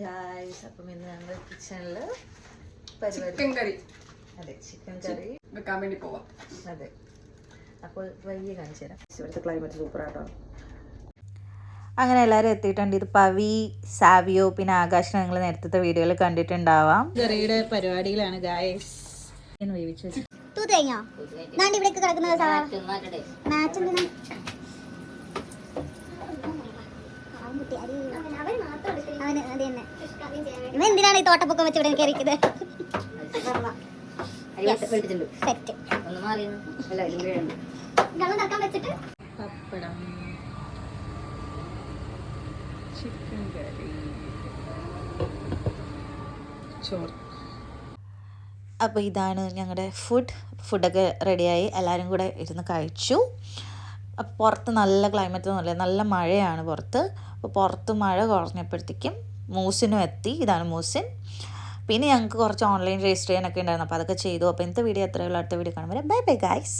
Guys, അപ്പം ഇന്ന് ഞങ്ങൾ കിച്ചണിൽ ചിക്കൻ കറി ചിക്കൻ കറി വെക്കാൻ വേണ്ടി പോവാം. അതെ, അപ്പോൾ വയ്യ കാണിച്ചു തരാം. ഇവിടുത്തെ ക്ലൈമറ്റ് സൂപ്പറായിട്ടോ. അങ്ങനെ എല്ലാവരും എത്തിയിട്ടുണ്ട്. ഇത് പവി, സാവിയോ, പിന്നെ ആകാശ് ഞങ്ങൾ നേരത്തെ വീഡിയോയിൽ കണ്ടിട്ടുണ്ടാവാം. കറിയുടെ പരിപാടിയിലാണ് ഗായ്സ്. വേവിച്ചു എന്തിനാണ് ഈ തോട്ടപ്പൊക്കം വെച്ച് ഇവിടെ കയറിക്കുന്നത്? പപ്പടം, ചിക്കൻ കറി, ചോറ്. അപ്പോൾ ഇതാണ് ഞങ്ങളുടെ ഫുഡൊക്കെ റെഡിയായി. എല്ലാവരും കൂടെ ഇരുന്ന് കഴിച്ചു. അപ്പോൾ പുറത്ത് നല്ല ക്ലൈമറ്റ് ഒന്നുമില്ല, നല്ല മഴയാണ് പുറത്ത്. അപ്പോൾ പുറത്ത് മഴ കുറഞ്ഞപ്പോഴത്തേക്കും മൂസിനും എത്തി. ഇതാണ് മൂസിൻ. പിന്നെ ഞങ്ങൾക്ക് കുറച്ച് ഓൺലൈൻ രജിസ്റ്റർ ചെയ്യാനൊക്കെ ഉണ്ടായിരുന്നു, അപ്പോൾ അതൊക്കെ ചെയ്തു. അപ്പോൾ ഇന്നത്തെ വീഡിയോ എത്രയുള്ള അടുത്ത വീഡിയോ കാണുമ്പോൾ ബൈ ബൈ ഗൈസ്.